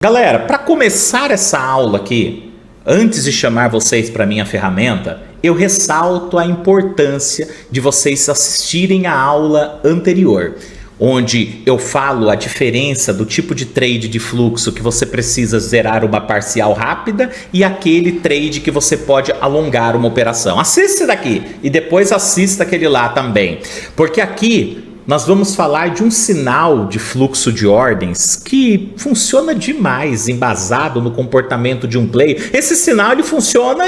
Galera, para começar essa aula aqui, antes de chamar vocês para minha ferramenta, eu ressalto a importância de vocês assistirem a aula anterior, onde eu falo a diferença do tipo de trade de fluxo que você precisa zerar uma parcial rápida e aquele trade que você pode alongar uma operação. Assista esse daqui e depois assista aquele lá também, porque aqui nós vamos falar de um sinal de fluxo de ordens que funciona demais, embasado no comportamento de um player. Esse sinal ele funciona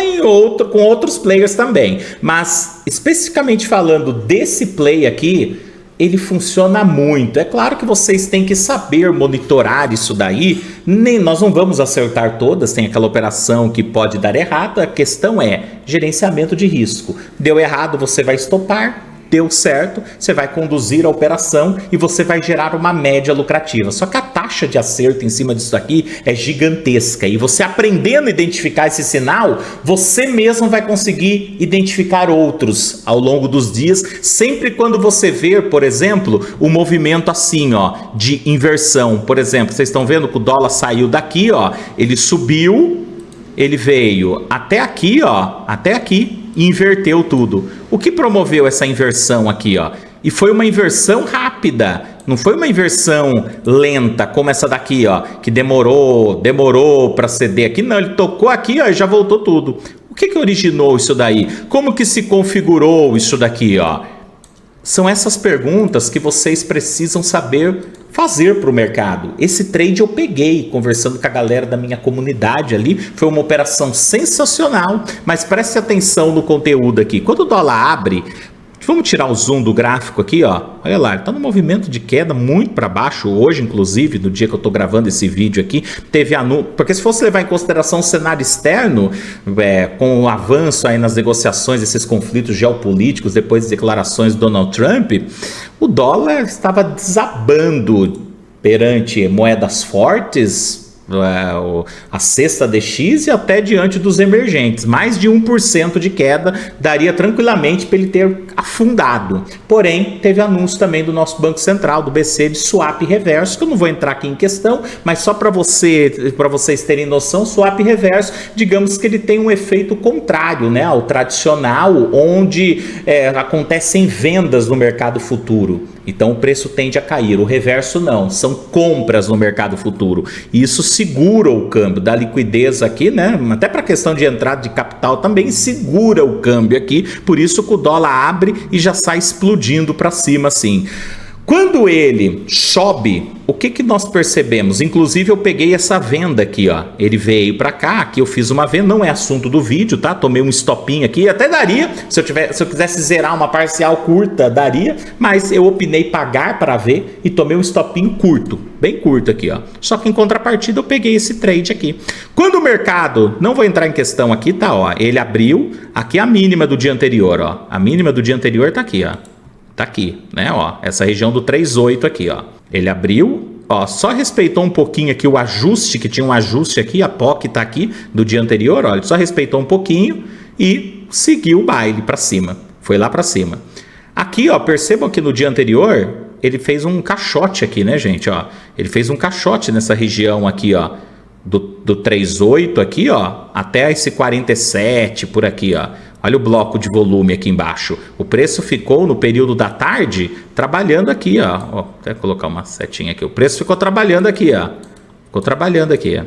com outros players também, mas especificamente falando desse play aqui, ele funciona muito. É claro que vocês têm que saber monitorar isso daí. Nós não vamos acertar todas, tem aquela operação que pode dar errado. A questão é gerenciamento de risco. Deu errado, você vai estopar. Deu certo, você vai conduzir a operação e você vai gerar uma média lucrativa. Só que a taxa de acerto em cima disso aqui é gigantesca. E você aprendendo a identificar esse sinal, você mesmo vai conseguir identificar outros ao longo dos dias. Sempre quando você ver, por exemplo, o movimento assim, ó, de inversão. Por exemplo, vocês estão vendo que o dólar saiu daqui, ó, ele subiu, ele veio até aqui, ó, até aqui. E inverteu tudo. O que promoveu essa inversão aqui, ó? E foi uma inversão rápida, não foi uma inversão lenta como essa daqui, ó, que demorou para ceder aqui. Não, ele tocou aqui, ó, e já voltou tudo. O que originou isso daí? Como que se configurou isso daqui, ó? São essas perguntas que vocês precisam saber fazer para o mercado. Esse trade eu peguei conversando com a galera da minha comunidade ali, foi uma operação sensacional, mas preste atenção no conteúdo aqui. Quando o dólar abre, vamos tirar o zoom do gráfico aqui, ó. Olha lá, ele está no movimento de queda muito para baixo. Hoje, inclusive, no dia que eu estou gravando esse vídeo aqui, teve anúncio. Porque se fosse levar em consideração o cenário externo, com o avanço aí nas negociações, esses conflitos geopolíticos, depois das declarações do Donald Trump, o dólar estava desabando perante moedas fortes, a cesta DX e até diante dos emergentes. Mais de 1% de queda daria tranquilamente para ele ter afundado. Porém, teve anúncio também do nosso Banco Central, do BC, de swap reverso, que eu não vou entrar aqui em questão, mas só para vocês terem noção, swap reverso, digamos que ele tem um efeito contrário, né, ao tradicional, onde acontecem vendas no mercado futuro. Então o preço tende a cair. O reverso não, são compras no mercado futuro. E isso segura o câmbio, dá liquidez aqui, né? Até para a questão de entrada de capital também segura o câmbio aqui. Por isso que o dólar abre e já sai explodindo para cima assim. Quando ele sobe, o que nós percebemos? Inclusive eu peguei essa venda aqui, ó. Ele veio para cá, aqui eu fiz uma venda, não é assunto do vídeo, tá? Tomei um stopinho aqui, até daria, se eu quisesse zerar uma parcial curta, daria, mas eu opinei pagar para ver e tomei um stopinho curto, bem curto aqui, ó. Só que em contrapartida eu peguei esse trade aqui. Quando o mercado, não vou entrar em questão aqui, tá, ó, ele abriu, aqui a mínima do dia anterior, ó. A mínima do dia anterior tá aqui, ó. Tá aqui, né, ó, essa região do 3,8 aqui, ó. Ele abriu, ó, só respeitou um pouquinho aqui o ajuste, que tinha um ajuste aqui, a POC tá aqui do dia anterior, ó, ele só respeitou um pouquinho e seguiu o baile para cima, foi lá para cima. Aqui, ó, percebam que no dia anterior ele fez um caixote aqui, né, gente, ó. Ele fez um caixote nessa região aqui, ó, do 3,8 aqui, ó, até esse 47 por aqui, ó. Olha o bloco de volume aqui embaixo. O preço ficou no período da tarde trabalhando aqui, ó. Até colocar uma setinha aqui. O preço ficou trabalhando aqui, ó. Ficou trabalhando aqui, ó.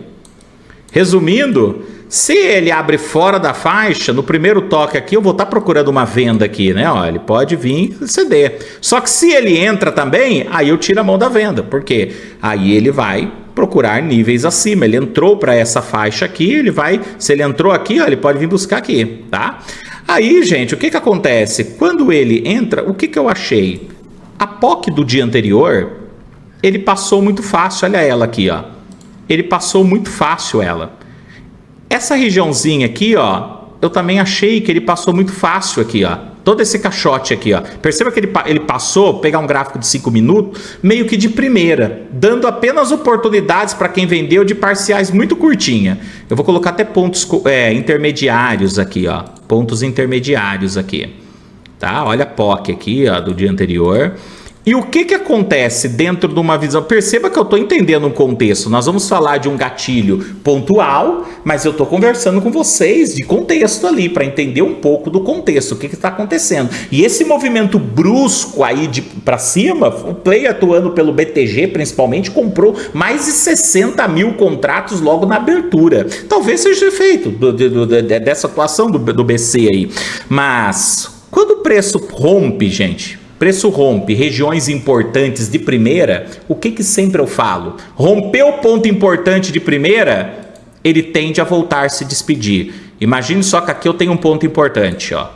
Resumindo, se ele abre fora da faixa, no primeiro toque aqui, eu vou estar procurando uma venda aqui, né? Ó, ele pode vir ceder. Só que se ele entra também, aí eu tiro a mão da venda. Por quê? Aí ele vai procurar níveis acima. Ele entrou para essa faixa aqui, ele vai, se ele entrou aqui, ó, ele pode vir buscar aqui, tá? Aí, gente, o que acontece? Quando ele entra, o que eu achei? A POC do dia anterior, ele passou muito fácil, olha ela aqui, ó. Ele passou muito fácil ela. Essa regiãozinha aqui, ó, eu também achei que ele passou muito fácil aqui, ó. Todo esse caixote aqui, ó. Perceba que ele passou, pegar um gráfico de 5 minutos, meio que de primeira, dando apenas oportunidades para quem vendeu de parciais muito curtinha. Eu vou colocar até pontos intermediários aqui, ó. Pontos intermediários aqui, tá? Olha a POC aqui, ó, do dia anterior. E o que acontece dentro de uma visão? Perceba que eu estou entendendo um contexto. Nós vamos falar de um gatilho pontual, mas eu estou conversando com vocês de contexto ali, para entender um pouco do contexto, o que está acontecendo. E esse movimento brusco aí para cima, o Play atuando pelo BTG principalmente, comprou mais de 60 mil contratos logo na abertura. Talvez seja efeito dessa atuação do BC aí. Mas quando o preço rompe, gente... Preço rompe regiões importantes de primeira, o que sempre eu falo? Rompeu o ponto importante de primeira, ele tende a voltar a se despedir. Imagine só que aqui eu tenho um ponto importante, ó.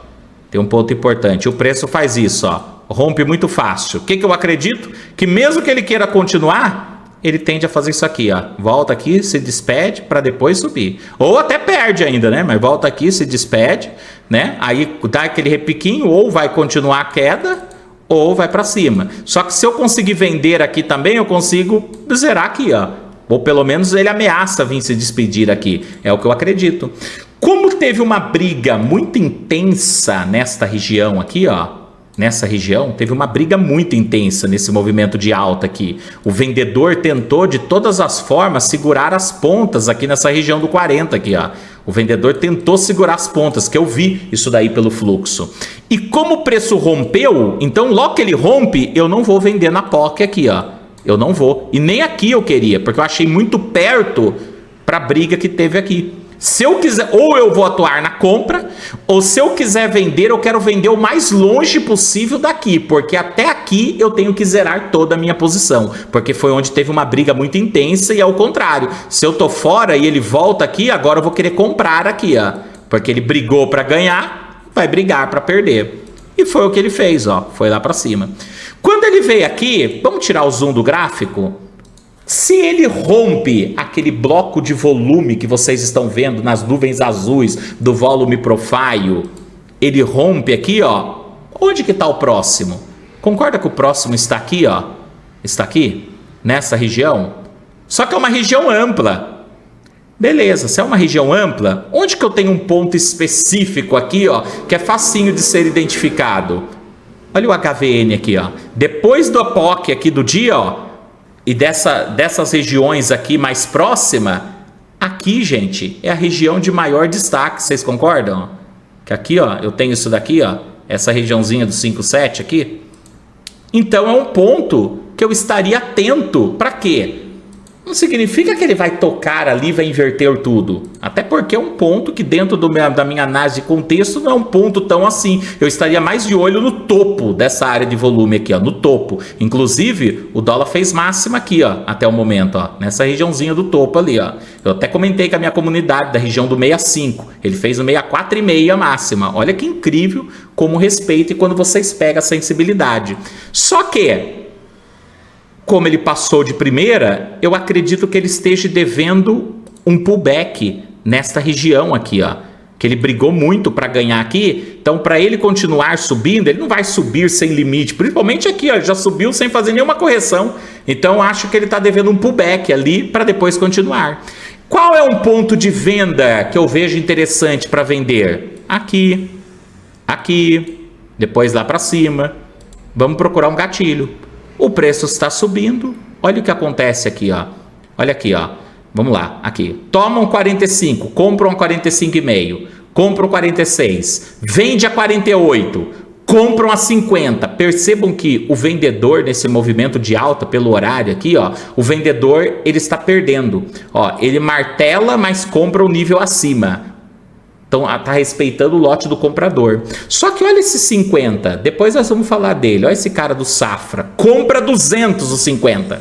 Tem um ponto importante. O preço faz isso, ó. Rompe muito fácil. O que eu acredito? Que mesmo que ele queira continuar, ele tende a fazer isso aqui, ó. Volta aqui, se despede para depois subir. Ou até perde ainda, né? Mas volta aqui, se despede, né? Aí dá aquele repiquinho, ou vai continuar a queda, ou vai para cima. Só que se eu conseguir vender aqui também, eu consigo zerar aqui, ó. Ou pelo menos ele ameaça vir se despedir aqui. É o que eu acredito. Como teve uma briga muito intensa nesta região aqui, ó. Nessa região, teve uma briga muito intensa nesse movimento de alta aqui. O vendedor tentou de todas as formas segurar as pontas aqui nessa região do 40 aqui, ó. O vendedor tentou segurar as pontas, que eu vi isso daí pelo fluxo. E como o preço rompeu, então logo que ele rompe, eu não vou vender na POC aqui, ó. Eu não vou. E nem aqui eu queria, porque eu achei muito perto para a briga que teve aqui. Se eu quiser, ou eu vou atuar na compra, ou se eu quiser vender, eu quero vender o mais longe possível daqui, porque até aqui eu tenho que zerar toda a minha posição, porque foi onde teve uma briga muito intensa. E ao contrário, se eu tô fora e ele volta aqui, agora eu vou querer comprar aqui, ó, porque ele brigou para ganhar, vai brigar para perder. E foi o que ele fez, ó, foi lá para cima. Quando ele veio aqui, vamos tirar o zoom do gráfico. Se ele rompe aquele bloco de volume que vocês estão vendo nas nuvens azuis do volume profile, ele rompe aqui, ó. Onde que está o próximo? Concorda que o próximo está aqui, ó? Está aqui? Nessa região? Só que é uma região ampla. Beleza, se é uma região ampla, onde que eu tenho um ponto específico aqui, ó, que é facinho de ser identificado? Olha o HVN aqui, ó. Depois do POC aqui do dia, ó, e dessas regiões aqui mais próxima, aqui, gente, é a região de maior destaque. Vocês concordam? Que aqui, ó, eu tenho isso daqui, ó, essa regiãozinha do 5,7 aqui. Então é um ponto que eu estaria atento. Para quê? Não significa que ele vai tocar ali, vai inverter tudo. Até porque é um ponto que dentro da minha análise de contexto não é um ponto tão assim. Eu estaria mais de olho no topo dessa área de volume aqui, ó, no topo. Inclusive, o dólar fez máxima aqui, ó, até o momento, ó, nessa regiãozinha do topo ali, ó. Eu até comentei com a minha comunidade da região do 65. Ele fez o 64,5 máxima. Olha que incrível como respeito e quando vocês pegam a sensibilidade. Só que como ele passou de primeira, eu acredito que ele esteja devendo um pullback nesta região aqui, ó. Que ele brigou muito para ganhar aqui. Então, para ele continuar subindo, ele não vai subir sem limite. Principalmente aqui, ó, ele já subiu sem fazer nenhuma correção. Então, acho que ele está devendo um pullback ali para depois continuar. Qual é um ponto de venda que eu vejo interessante para vender? Aqui, aqui, depois lá para cima. Vamos procurar um gatilho. O preço está subindo. Olha o que acontece aqui, ó. Olha aqui, ó. Vamos lá, aqui. Tomam 45, compram a 45,5, compram 46, vende a 48, compram a 50. Percebam que o vendedor nesse movimento de alta pelo horário aqui, ó, o vendedor ele está perdendo. Ó, ele martela, mas compra o nível acima. Então, está respeitando o lote do comprador. Só que olha esse 50. Depois nós vamos falar dele. Olha esse cara do Safra. Compra 200 os 50.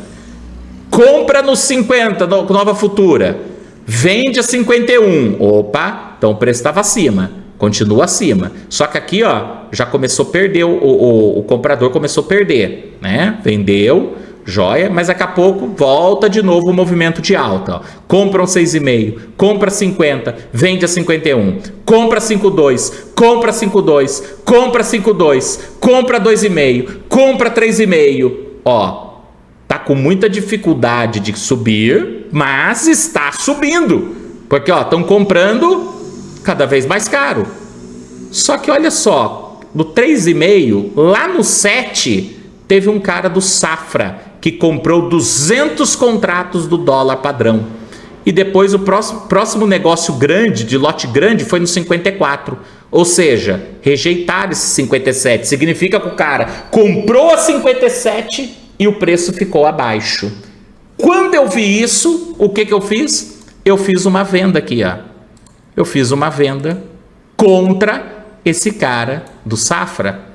Compra no 50, Nova Futura. Vende a 51. Opa, então o preço estava acima. Continua acima. Só que aqui, ó, já começou a perder. O comprador começou a perder, né? Vendeu. Joia, mas daqui a pouco volta de novo o movimento de alta. Ó. Compra um 6,5, compra 50, vende a 51, compra 5,2, compra 5,2, compra 5,2, compra 2,5, compra 3,5. Ó, tá com muita dificuldade de subir, mas está subindo. Porque, ó, estão comprando cada vez mais caro. Só que olha só, no 3,5, lá no 7... Teve um cara do Safra que comprou 200 contratos do dólar padrão. E depois o próximo negócio grande, de lote grande, foi no 54. Ou seja, rejeitaram esse 57. Significa que o cara comprou a 57 e o preço ficou abaixo. Quando eu vi isso, o que eu fiz? Eu fiz uma venda aqui, ó. Eu fiz uma venda contra esse cara do Safra.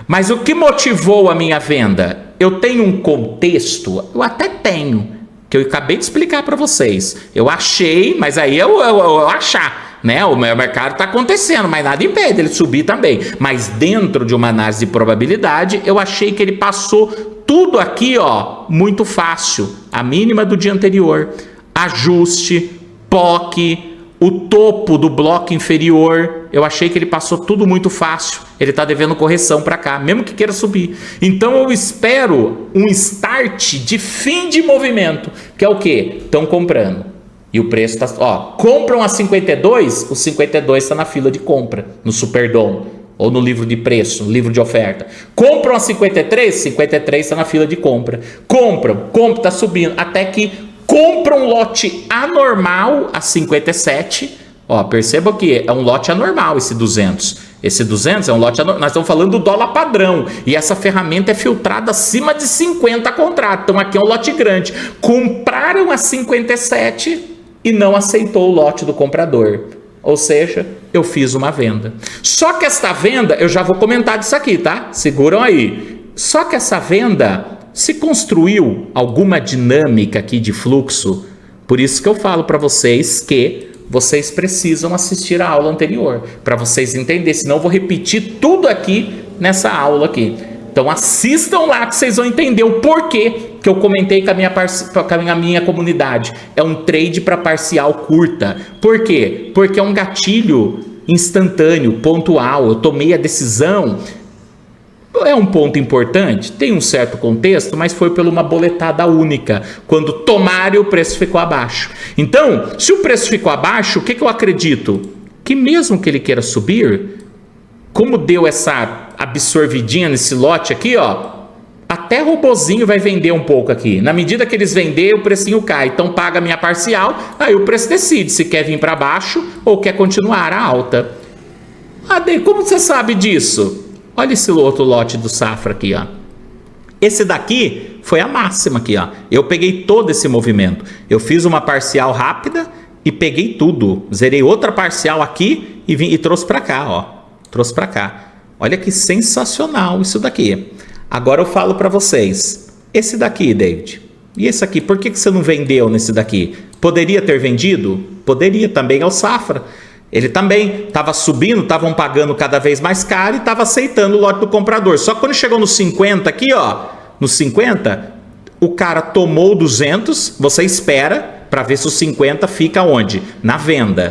Mas o que motivou a minha venda? Eu tenho um contexto, eu até tenho, que eu acabei de explicar para vocês. Eu achei, mas aí eu achar, né? O mercado está acontecendo, mas nada impede ele subir também. Mas dentro de uma análise de probabilidade, eu achei que ele passou tudo aqui, ó, muito fácil. A mínima do dia anterior, ajuste, POC, o topo do bloco inferior, eu achei que ele passou tudo muito fácil. Ele está devendo correção para cá, mesmo que queira subir. Então eu espero um start de fim de movimento, que é o quê? Estão comprando. E o preço está... Ó, compram a 52, o 52 está na fila de compra, no Superdom, ou no livro de preço, no livro de oferta. Compram a 53, 53 está na fila de compra. Compram, está subindo, até que compra um lote anormal a 57. Ó, perceba que é um lote anormal esse 200. Esse 200 é um lote anormal. Nós estamos falando do dólar padrão. E essa ferramenta é filtrada acima de 50 contratos. Então aqui é um lote grande. Compraram a 57 e não aceitou o lote do comprador. Ou seja, eu fiz uma venda. Só que esta venda, eu já vou comentar disso aqui, tá? Seguram aí. Só que essa venda... se construiu alguma dinâmica aqui de fluxo, por isso que eu falo para vocês que vocês precisam assistir a aula anterior, para vocês entenderem, senão eu vou repetir tudo aqui nessa aula aqui. Então assistam lá que vocês vão entender o porquê que eu comentei com a minha comunidade. É um trade para parcial curta. Por quê? Porque é um gatilho instantâneo, pontual. Eu tomei a decisão. É um ponto importante, tem um certo contexto, mas foi por uma boletada única. Quando tomaram, o preço ficou abaixo. Então, se o preço ficou abaixo, o que eu acredito? Que mesmo que ele queira subir, como deu essa absorvidinha nesse lote aqui, ó, até robozinho vai vender um pouco aqui. Na medida que eles venderem, o precinho cai. Então paga a minha parcial, aí o preço decide se quer vir para baixo ou quer continuar a alta. Ade, como você sabe disso? Olha esse outro lote do Safra aqui, ó. Esse daqui foi a máxima aqui, ó. Eu peguei todo esse movimento. Eu fiz uma parcial rápida e peguei tudo. Zerei outra parcial aqui e trouxe para cá, ó. Trouxe para cá. Olha que sensacional isso daqui. Agora eu falo para vocês. Esse daqui, David. E esse aqui, por que você não vendeu nesse daqui? Poderia ter vendido? Poderia também, é o Safra. Ele também estava subindo, estavam pagando cada vez mais caro e estava aceitando o lote do comprador. Só que quando chegou no 50 aqui, ó, no 50, o cara tomou 200, você espera para ver se o 50 fica onde? Na venda.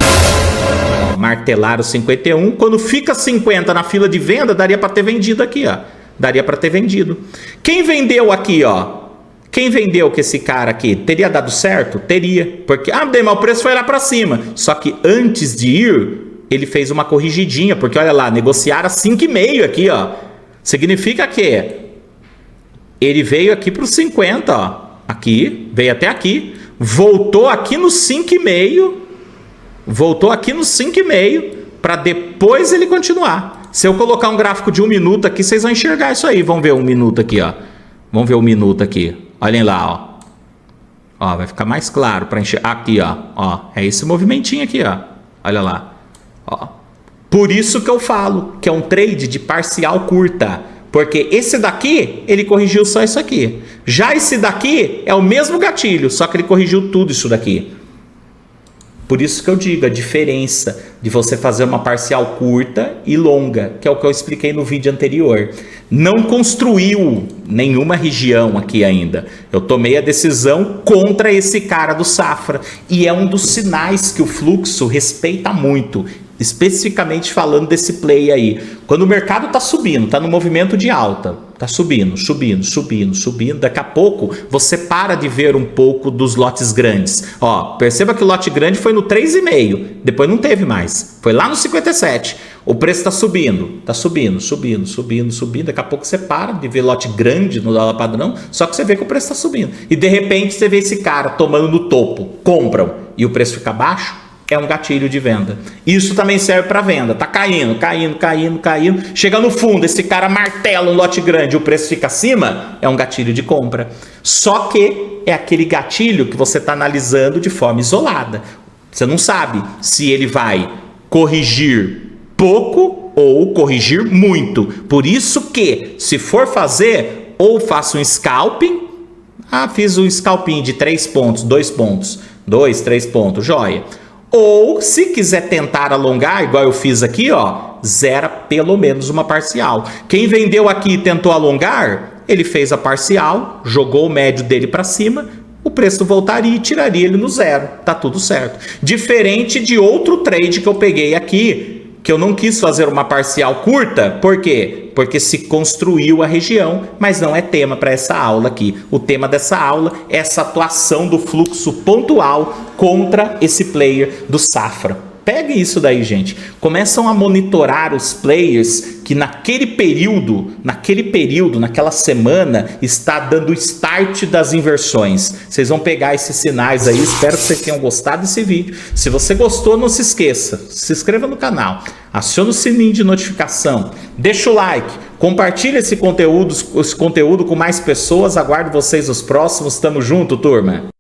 Martelar o 51, quando fica 50 na fila de venda, daria para ter vendido aqui, ó. Daria para ter vendido. Quem vendeu aqui, ó? Quem vendeu com esse cara aqui? Teria dado certo? Teria. Porque, mas o preço foi lá para cima. Só que antes de ir, ele fez uma corrigidinha. Porque, olha lá, negociaram a 5,5 aqui, ó. Significa que ele veio aqui para os 50, ó. Aqui, veio até aqui. Voltou aqui no 5,5. Voltou aqui no 5,5 para depois ele continuar. Se eu colocar um gráfico de 1 minuto aqui, vocês vão enxergar isso aí. Vamos ver 1 minuto aqui, ó. Vamos ver 1 minuto aqui. Olhem lá, ó. Ó, vai ficar mais claro para enxergar. Aqui, ó. Ó, é esse movimentinho aqui, ó. Olha lá. Ó. Por isso que eu falo que é um trade de parcial curta. Porque esse daqui, ele corrigiu só isso aqui. Já esse daqui é o mesmo gatilho, só que ele corrigiu tudo isso daqui. Por isso que eu digo a diferença de você fazer uma parcial curta e longa, que é o que eu expliquei no vídeo anterior. Não construiu nenhuma região aqui ainda. Eu tomei a decisão contra esse cara do Safra. E é um dos sinais que o fluxo respeita muito, especificamente falando desse play aí. Quando o mercado está subindo, está no movimento de alta, Tá subindo, subindo, subindo, subindo. Daqui a pouco você para de ver um pouco dos lotes grandes. Ó, perceba que o lote grande foi no 3,5. Depois não teve mais. Foi lá no 57. O preço tá subindo, subindo, subindo. Daqui a pouco você para de ver lote grande no dólar padrão, só que você vê que o preço tá subindo. E de repente você vê esse cara tomando no topo. Compram e o preço fica baixo. É um gatilho de venda. Isso também serve para venda. Tá caindo. Chega no fundo, esse cara martela um lote grande, o preço fica acima, é um gatilho de compra. Só que é aquele gatilho que você está analisando de forma isolada. Você não sabe se ele vai corrigir pouco ou corrigir muito. Por isso que, se for fazer, ou faça um scalping. Fiz um scalping de 3 pontos, 2 pontos, 2, 3 pontos, joia. Ou, se quiser tentar alongar, igual eu fiz aqui, ó, zera pelo menos uma parcial. Quem vendeu aqui e tentou alongar, ele fez a parcial, jogou o médio dele para cima, o preço voltaria e tiraria ele no zero. Tá tudo certo. Diferente de outro trade que eu peguei aqui, que eu não quis fazer uma parcial curta. Por quê? Porque se construiu a região, mas não é tema para essa aula aqui. O tema dessa aula é essa atuação do fluxo pontual contra esse player do Safra. Pegue isso daí, gente. Começam a monitorar os players que naquele período, naquela semana, está dando o start das inversões. Vocês vão pegar esses sinais aí. Espero que vocês tenham gostado desse vídeo. Se você gostou, não se esqueça. Se inscreva no canal. Acione o sininho de notificação. Deixa o like. Compartilhe esse conteúdo com mais pessoas. Aguardo vocês nos próximos. Tamo junto, turma.